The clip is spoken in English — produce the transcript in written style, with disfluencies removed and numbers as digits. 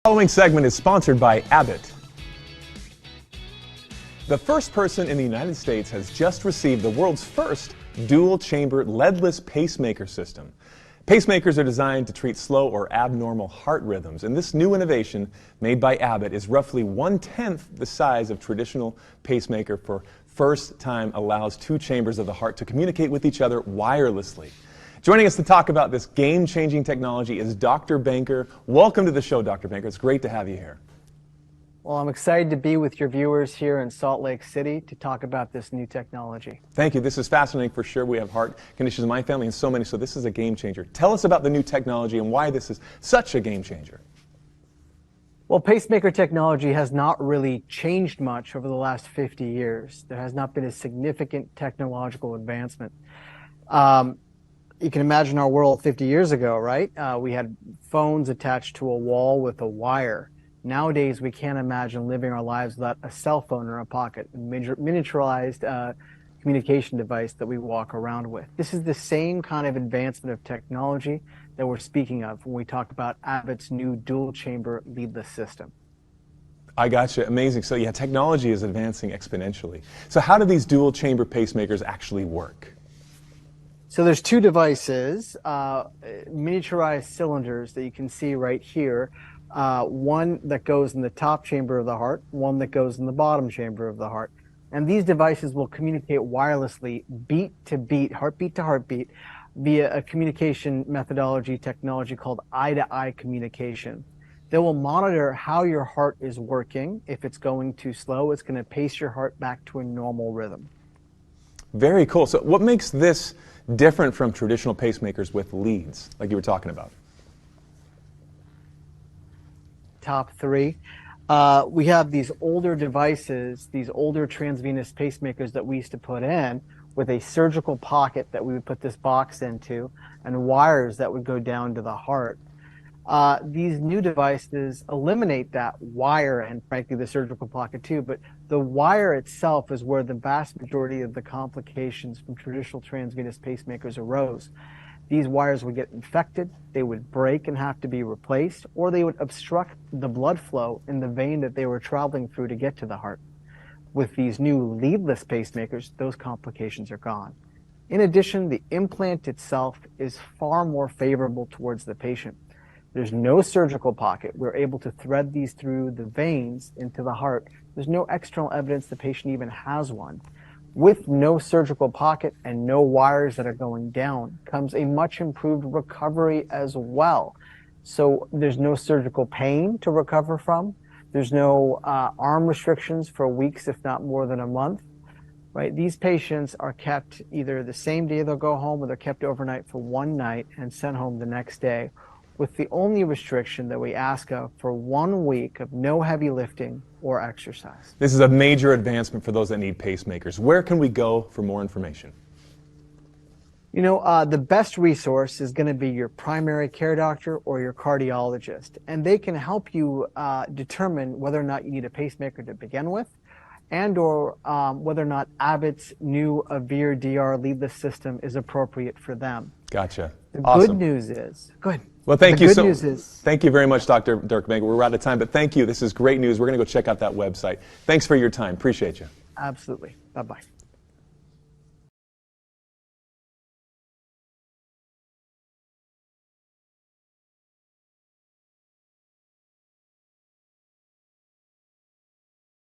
The following segment is sponsored by Abbott. The first person in the United States has just received the world's first dual-chamber leadless pacemaker system. Pacemakers are designed to treat slow or abnormal heart rhythms, and this new innovation made by Abbott is roughly 1/10 the size of traditional pacemaker. For first time allows two chambers of the heart to communicate with each other wirelessly. Joining us to talk about this game-changing technology is Dr. Banker. Welcome to the show, Dr. Banker. It's great to have you here. Well, I'm excited to be with your viewers here in Salt Lake City to talk about this new technology. Thank you. This is fascinating for sure. We have heart conditions in my family and so many, so this is a game changer. Tell us about the new technology and why this is such a game changer. Well, pacemaker technology has not really changed much over the last 50 years. There has not been a significant technological advancement. You can imagine our world 50 years ago, right? We had phones attached to a wall with a wire. Nowadays, we can't imagine living our lives without a cell phone in our pocket, a miniaturized communication device that we walk around with. This is the same kind of advancement of technology that we're speaking of when we talk about Abbott's new dual-chamber leadless system. I gotcha. Amazing. So yeah, technology is advancing exponentially. So how do these dual-chamber pacemakers actually work? So there's two devices, miniaturized cylinders that you can see right here. One that goes in the top chamber of the heart, one that goes in the bottom chamber of the heart. And these devices will communicate wirelessly, beat to beat, heartbeat to heartbeat, via a communication methodology technology called eye-to-eye communication. They will monitor how your heart is working. If it's going too slow, it's going to pace your heart back to a normal rhythm. Very cool. So what makes this different from traditional pacemakers with leads, like you were talking about? Top three. We have these older devices, these older transvenous pacemakers that we used to put in with a surgical pocket that we would put this box into and wires that would go down to the heart. These new devices eliminate that wire and frankly the surgical pocket too, but the wire itself is where the vast majority of the complications from traditional transvenous pacemakers arose. These wires would get infected, they would break and have to be replaced, or they would obstruct the blood flow in the vein that they were traveling through to get to the heart. With these new leadless pacemakers, those complications are gone. In addition, the implant itself is far more favorable towards the patient. There's no surgical pocket. We're able to thread these through the veins into the heart. There's no external evidence the patient even has one. With no surgical pocket and no wires that are going down comes a much improved recovery as well. So there's no surgical pain to recover from. There's no arm restrictions for weeks, if not more than a month. Right? These patients are kept either the same day they'll go home or they're kept overnight for one night and sent home the next day, with the only restriction that we ask of for 1 week of no heavy lifting or exercise. This is a major advancement for those that need pacemakers. Where can we go for more information? You know, the best resource is going to be your primary care doctor or your cardiologist, and they can help you determine whether or not you need a pacemaker to begin with, and or whether or not Abbott's new AVEIR DR leadless system is appropriate for them. Gotcha. The awesome. good news is, go ahead. Well, thank you. Thank you very much, Dr. Banker. We're out of time, but thank you. This is great news. We're going to go check out that website. Thanks for your time. Appreciate you. Absolutely. Bye-bye.